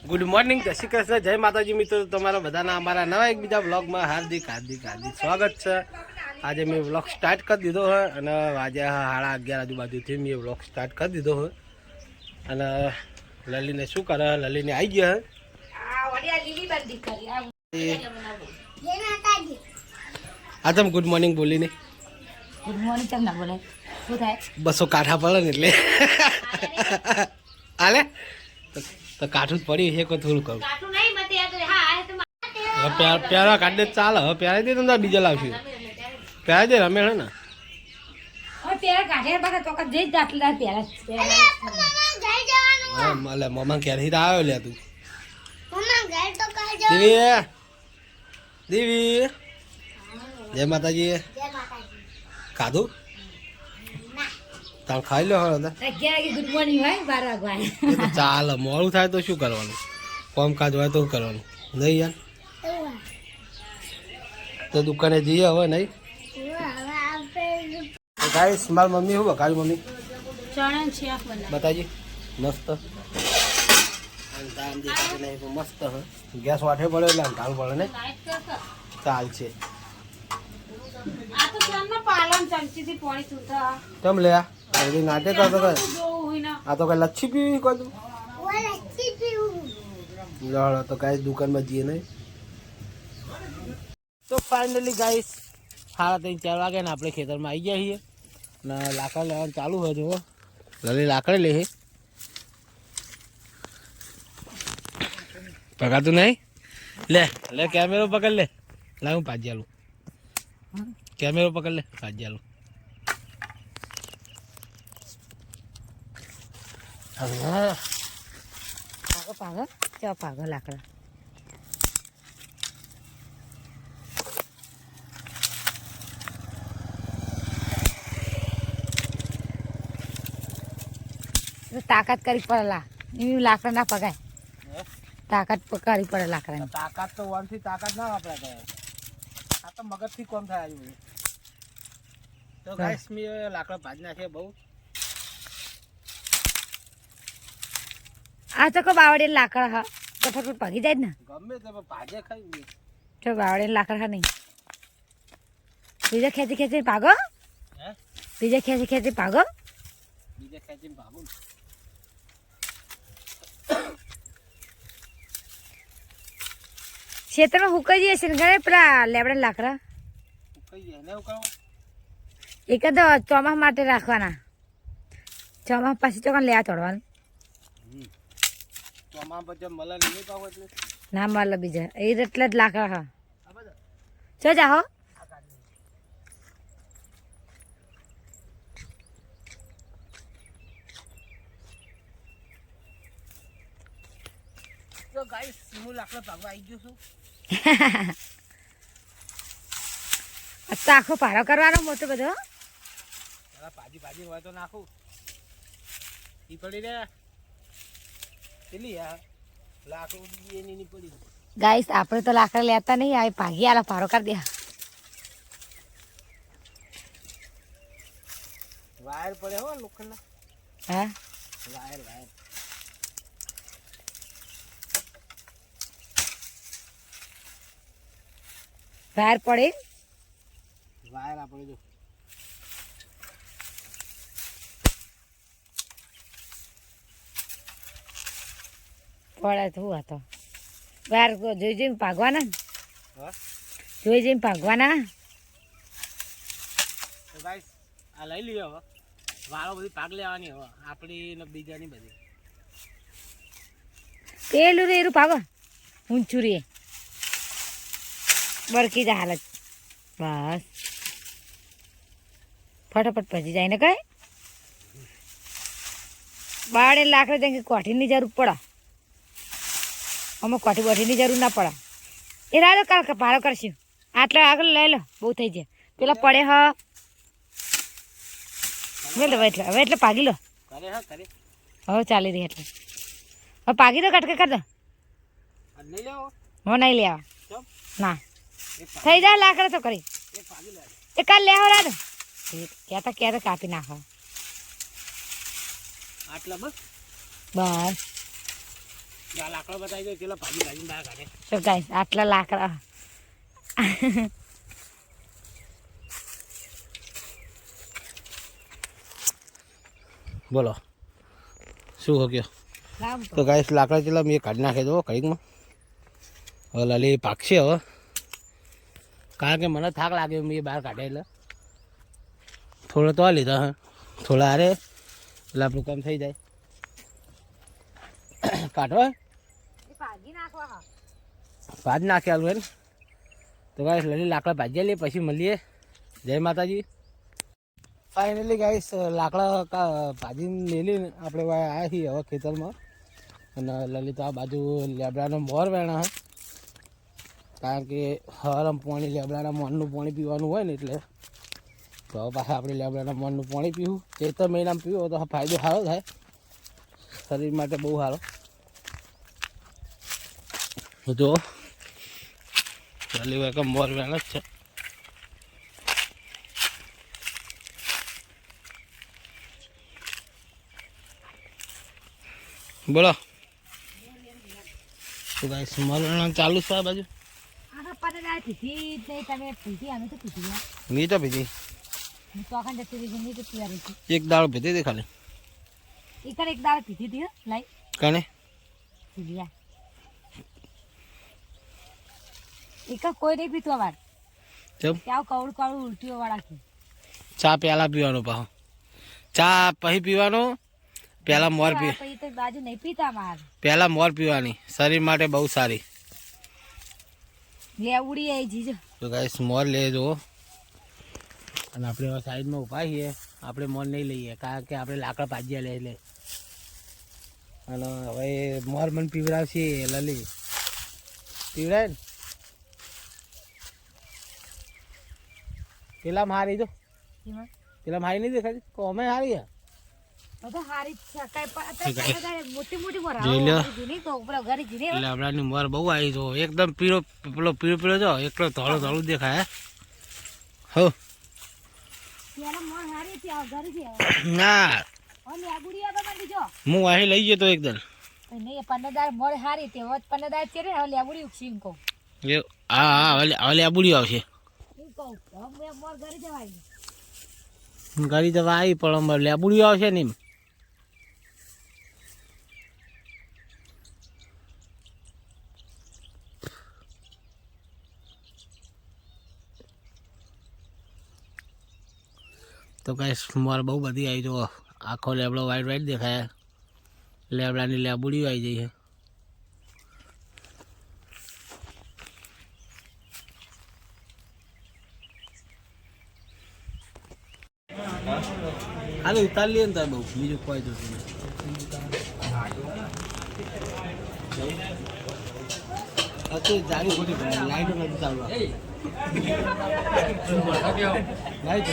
Good morning, જય શ્રી કૃષ્ણ, જય માતાજી મિત્રો. તમારા બધાના અમારા નવા એક બીજા બ્લોગમાં હાર્દિક સ્વાગત છે. આજે મેં બ્લોગ સ્ટાર્ટ કરી દીધો હોય અને આજે 11:30 આજુબાજુથી મેં બ્લોગ સ્ટાર્ટ કરી દીધો હોય. અને લલીને શું કરે, લલીને આવી ગયા આ તમે ગુડ મોર્નિંગ બોલીને ગુડ મોર્નિંગ તમને બોલે શું થાય 200 કાઠા પડે ને એટલે આલે તો કાઠું જ પડી છે કોઈ થોડું કરું પ્યારા કાઢે ચાલે. હવે પ્યારા દે તમને ડીઝલ આવશે. પ્યારા દે રમે હે ને હા એટલે મમ્મા ક્યારેથી તો આવ્યો લે તું દેવી જય માતાજી. ખાધું તમે ખાઈ લો. ગુડ મોર્નિંગ હોય 12 વાગ્યા ચાલે. મોડું થાય તો શું કરવાનું, કામ કાજ હોય તો શું કરવાનું નહીં યાર. તો દુકાને જઈએ હવે નહીં. ગાઈસ મારી મમ્મી શું બકાવી મમ્મી ચણા છે બતાજી મસ્ત મસ્ત હ ગેસ વાઠે પડે એટલે ઢાલ પડે ને ચાલ છે. કેમ લે નાટે કરતો આ તો કઈ લચ્છી પીવી કદું લડો તો ગાઈસ દુકાનમાં જઈએ નહીં. તો ફાઇનલી ગાઈસ 3:30-4 વાગે ને આપણે ખેતરમાં આવી ગયા છીએ ને લાકડા લેવાનું ચાલુ હોય. જુઓ લલી લાકડે લે પગાતું નહીં. લે લે કેમેરો પકડ લે. લા હું પાજી આલું. કેમેરો પકડ લે પાજી આલું. પાગો ચા પાગો લાકડા તાકાત કરી પડેલા એમ લાકડા ના પગાય. તાકાત કરી પડે લાકડા. તાકાત તો વનથી તાકાત ના વાપરા કરે. આ તો મગજથી કોમ થાય. તો ગાઈસ મે લાકડા ભાજ નાખે બહુ. આ તો કો બાવડે લાકડા હા તો ફટફટ ભાગી જાય ને. ગમે તે ભાજે ખાઈ તો બાવડે લાકડા હા નહીં. બીજા ખેંચી ભાગો. બીજા ખેંચી ભાગો. બીજા ખેંચીને ભાગો. ખેતરમાં હુકાઈ જઈએ છે ને પેલા લેબડા લાકડા એકાદ ચોમાસ માટે રાખવાના. ચોમાસ પછી ચોકન લેવા તોડવાનું ના મળે બીજા એ એટલે જ લાકડા હા ચો જાહો. તો ગાઈસ હું લાકડા ભાગવા આવી ગયો છું. તો આખો પારો કરવાનો મોટો બધો. ભાજી હોય તો નાખું ઈ પડી રે પેલી લાકડું એની પડી. ગાઈસ આપણે તો લાકડા લેતા નહીં આવે ભાગી આલા પારો કરી દે. વાયર પડે હો લોખંડના. હા વાયર વાયર પડે. વાયર આપણે જો પડે તો હું હતો વાયર જોઈ જોઈને ભાગવાના ને. જોઈ જોઈને ભાગવાના. તો ગાઈસ આ લઈ લઈએ હવે. વાળો બધી ભાગ લેવાની હવે આપણી ને બીજાની બધી. પેલું રે એરું ભાગો ઊંચું રે બરકી જા હાલત બસ ફટાફટ પચી જાય ને કઈ. બાળે લાકડા જેમ કે કોઠીની જરૂર પડે. અમે કોઠી બોઠીની જરૂર ના પડે. એ રાજો કાલ ભાડો કરશું. આટલા આગળ લઈ લો બહુ થઈ જાય. પેલા પડે હ હવે એટલે ભાગી લો. હવે ચાલી રહી એટલે હવે ભાગી દો કટકે કરી દો. હું નહીં લેવા ના થઈ જાય લાકડા તો કરી એ કાલ લેવો રાડો ક્યાં કાપી નાખો. આટલા બસ બસ લાકડો બતાવી દો પેલા ભાજી ભાજી બહાર કાઢે. તો ગાઈસ આટલા લાકડા બોલો શું હો ગયો? લાવ તો ગાઈસ લાકડા ચેલા મેં કાઢી નાખી દો કડીકમાં. હવે લાલી પાકશે હવે, કારણ કે મને થાક લાગ્યો મેં બહાર કાઢે એટલે થોડો તો લીધા હા, થોડા હારે એટલે આપણું કામ થઈ જાય. કાઢો ભાજી નાખવા ભાજ નાખી આલું એને. તો ગાઈસ લાલી લાકડા ભાજી લઈએ પછી મળીએ. જય માતાજી. ફાઇનલી ગાઈસ લાકડા ભાજીને લઈને આપણે આવ્યા છીએ હવે ખેતરમાં. અને લલિત આ બાજુ લેબડાનો મોર વેણા હે, કારણ કે હરમ પાણી લેબડાના મોરનું પાણી પીવાનું હોય ને એટલે તો હવે પાછા આપણે લેબડાના મોરનું પાણી પીવું. ચૈત્ર મહિનામાં પીવું તો ફાયદો સારો થાય, શરીર માટે બહુ સારો. જો લલી વાય મોર વેણા જ છે. બોલો તો ગાઈસ મરણ ચાલુ છે આ બાજુ. આ પનદાળ પીધી નહીં તમે પીધી અમે તો પીધી મી તો પીધી હું તો આખા જતી રહી નહીં તો તૈયાર હતી એક દાળ પીધી હતી ખાલી. એક દાળ પીધી હતી લાઈ કને પીધી એક કોઈ નહીં પીતું અમાર કેમ? ત્યાં કવડું કવડું ઉલટીઓ વાળા છે. ચા પહેલા પીવાનો પાહો, ચા પછી પીવાનો, પહેલા મોર પી, પછી તો બાજુ નહીં પીતા માર પહેલા મોર પીવાની શરીર માટે બહુ સારી. લે ઉડી આવી જીજો તો ગાઈસ મોર લેજો. અને આપણે સાઈડમાં ઊભા છીએ, આપણે મોર નહીં લઈએ કારણ કે આપણે લાકડા ભાજીયા લે એટલે. અને હવે મોર મને પીવડાવશે લલી, પીવડાય ને પેલા હારી જો, પેલા હારી નહીં દેખાતી કોમે હારી હે. તો હારી મોટી મોટી મોર જોઈ લો. જૂની તો ઉપર ઘરે જૂની એટલે આપણાની મોર બહુ આવી જો, એકદમ પીળો પેલો પીળો પીળો જો, એકલો ધોળું ધોળું દેખાય હો. પેલા મોર હારી છે ઘરે છે ના અને આ ગુડી આગળ માંડી જો હું અહીં લઈ ગયો તો એકદમ. નહીં પન્નદાર મોર હારી તે હોત પન્નદાર છે રે હવે લેબુડી ઉક્ષી કહું એ હા હા હવે આબુડી આવશે. હું કહું હવે મોર ઘરે જવાય ગાડી તો આવી પણ લેબુડી આવશે ને એમ. તો કઈ મોર બહુ બધી આવી જો, આખો લેબડો વાઈટ વાઈટ દેખાય, લેબડાની લેબુડી આવી જઈ છે. હાલ ઉતાર લઈએ ને તાર બહુ બીજું કોઈ તો જાડી ખોટી લાઈટો નથી ચાલુ. લાઈટ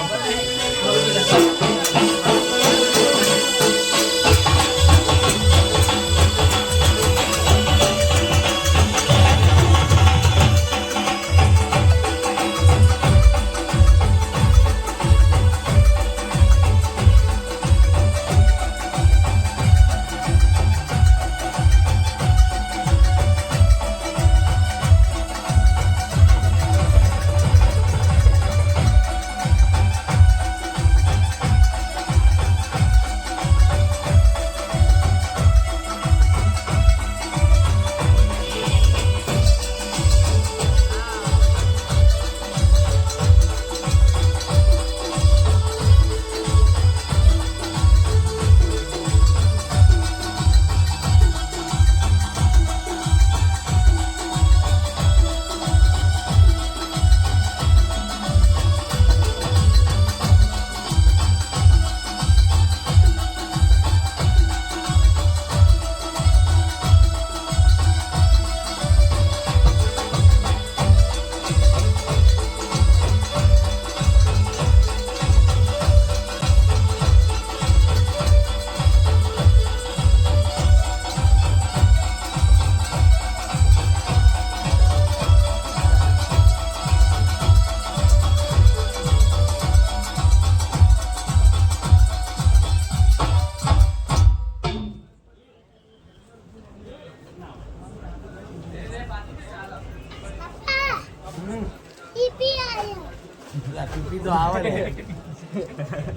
પીપી તો આવે ને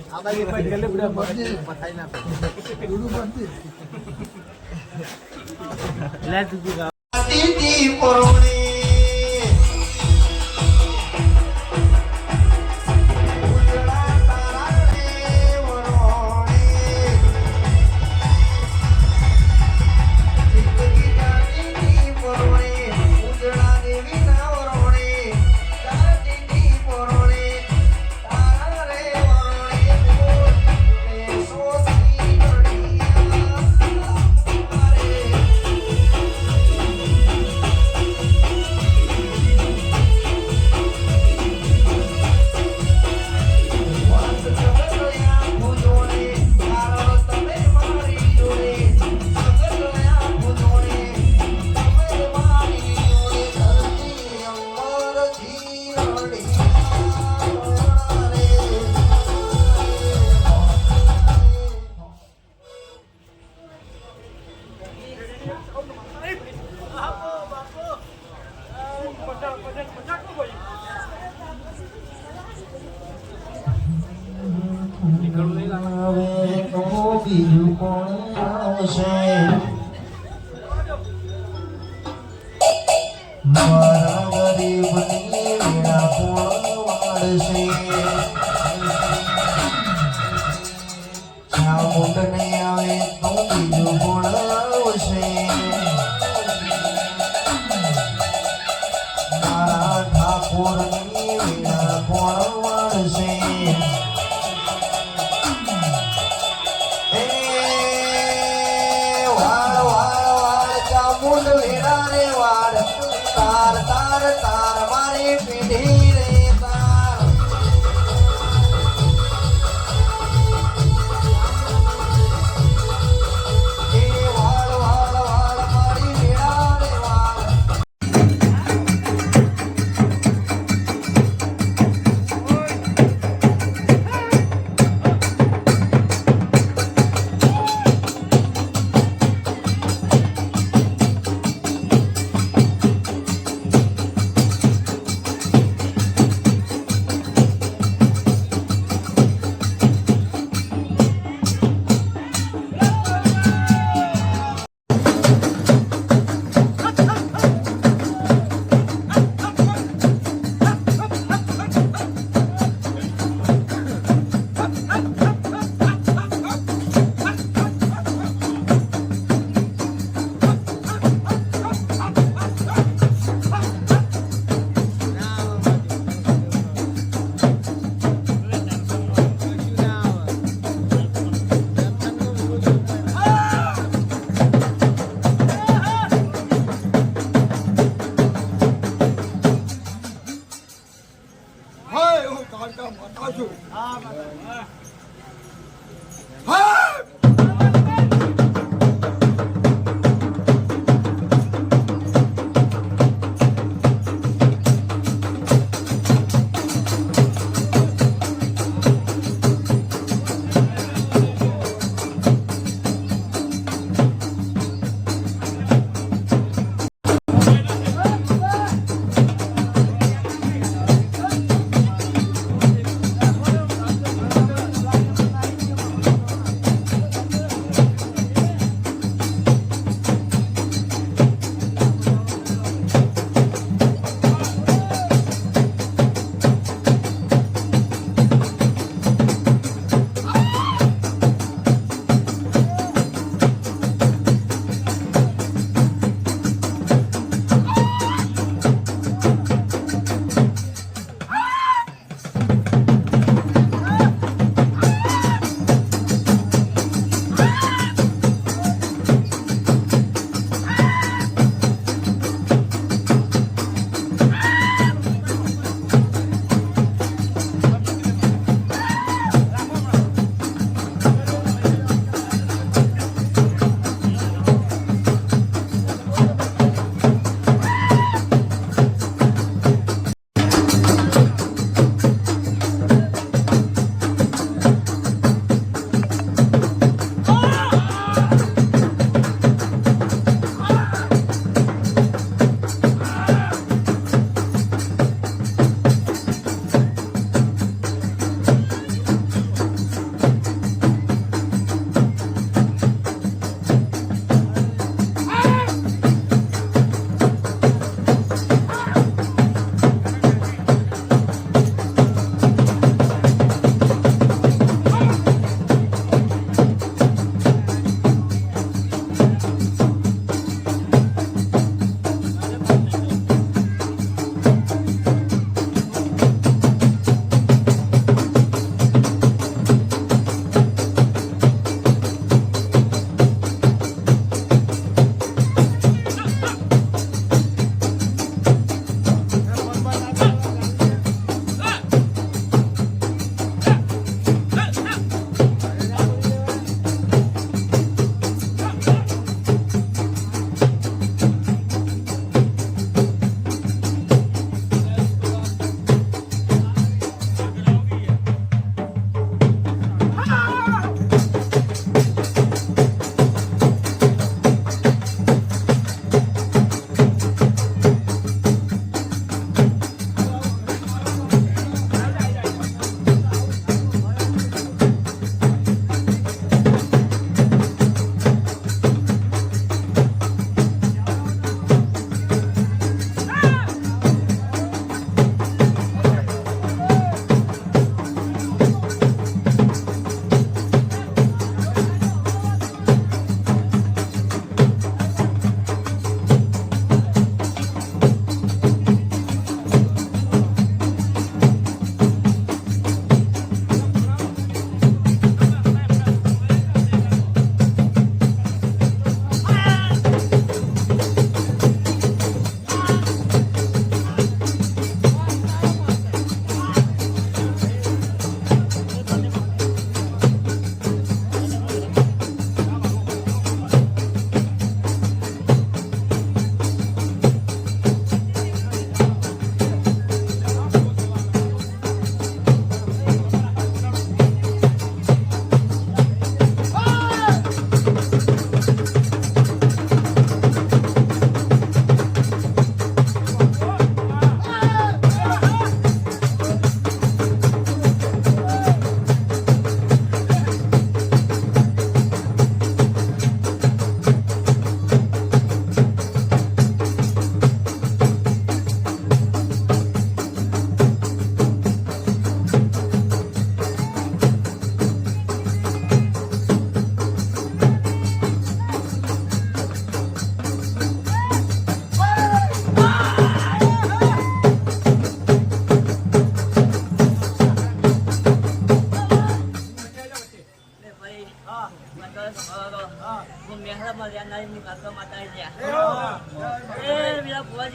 આ બાજુ કોઈ ગલે બડા પથાઈ ના પડે દૂડું પડતી લે તું દીદી પોરણી બીજું કોણ આવશે મારા ગરીબની વેળા કોણ વાળશે ચામુંડને આવે તો બીજું કોણ આવશે મારા ઠાકોરની વેળા કોણ વાળશે તાર તાર તાર મારી પીઢી રે તાર એ વાળ વાળ વાળ મારી વેળા રે વાળ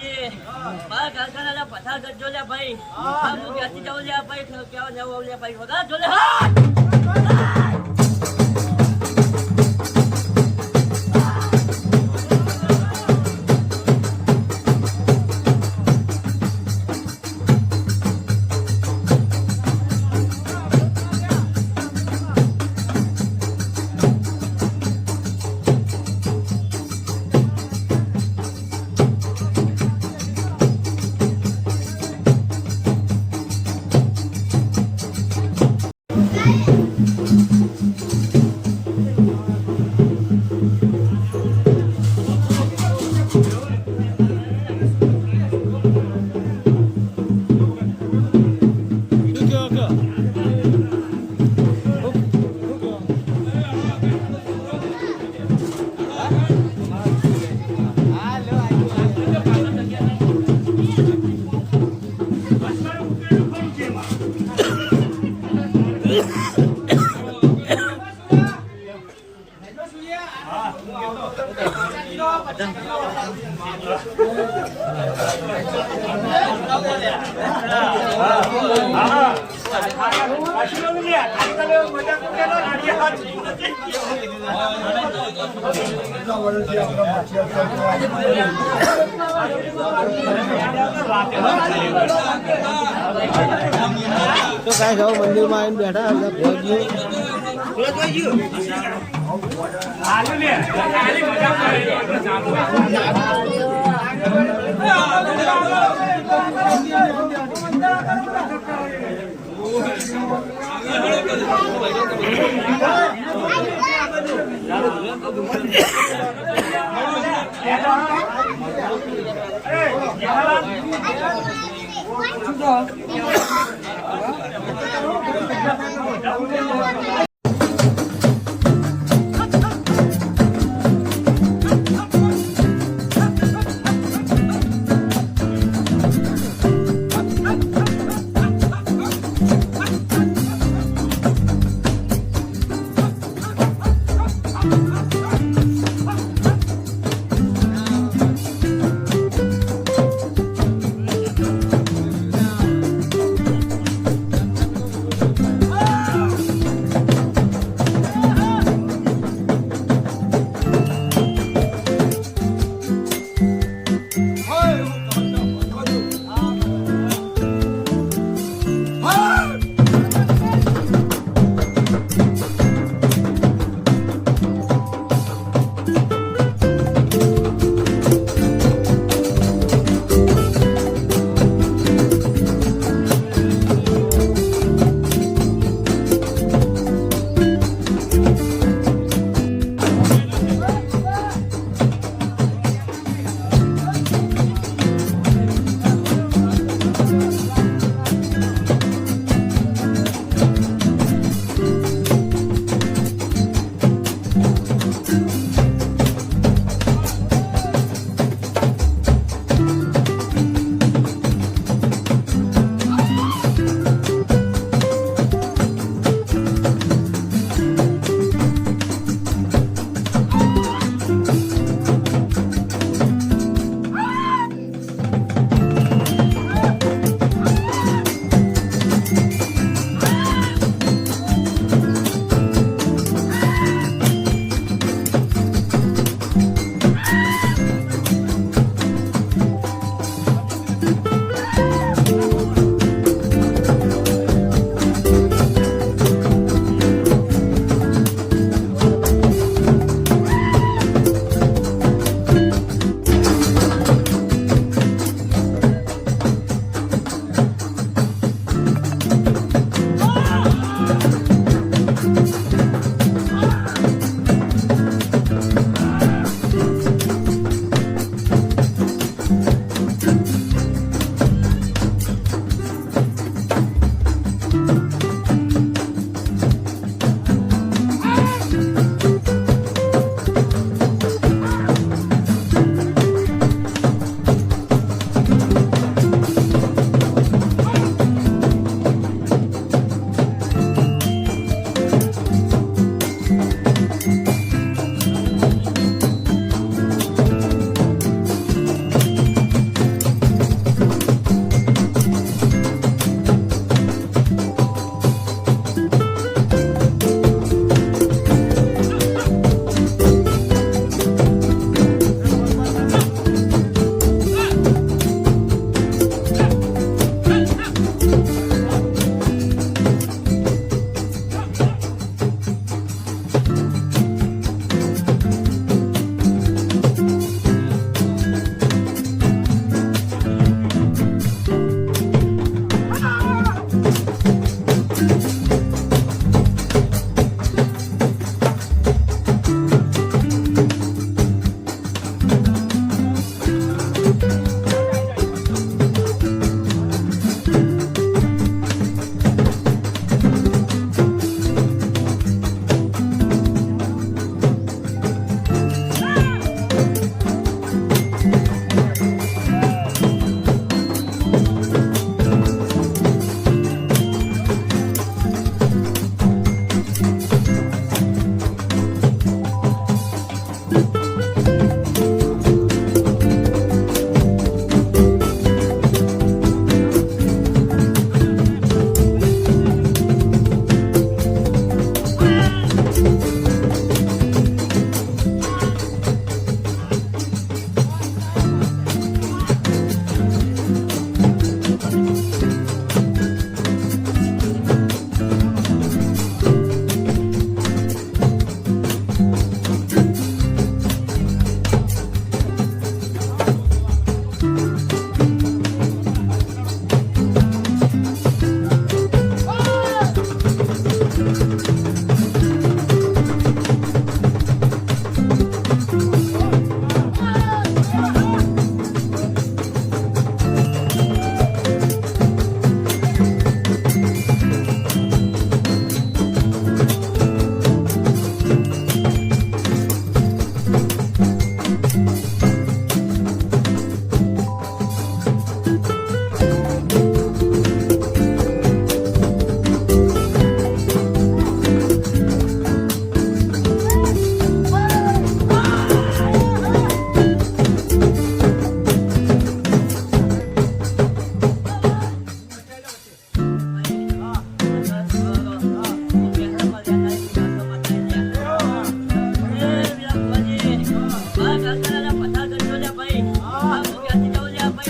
પછી મારા કારખાના પસાર કરજો લે ભાઈ હું બેસી જાઉં લે ભાઈ કેવા જવું લે ભાઈ વગા જો લે તો કાંઈ ખાવ મંદિરમાં આવીને બેઠા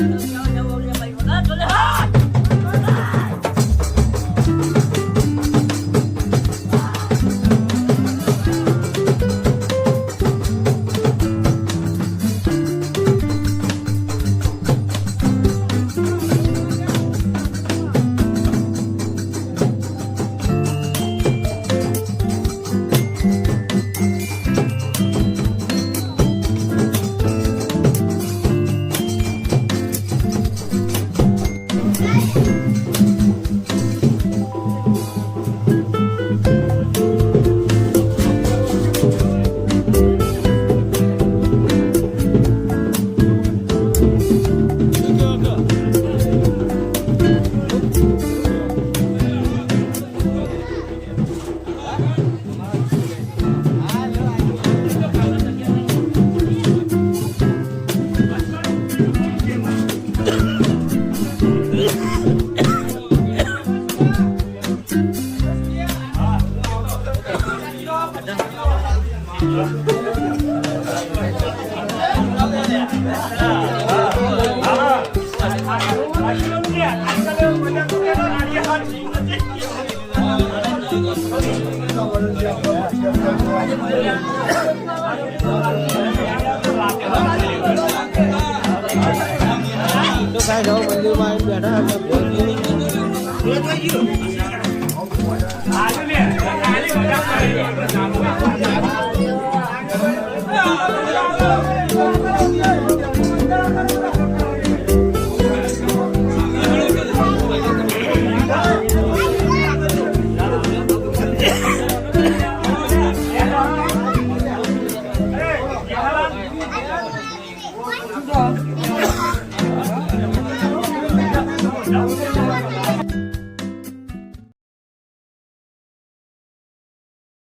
કેવા જવું લે ભાઈ બધા જોલે હા તો કાંઈ જાઓ મંદિરમાં બેઠા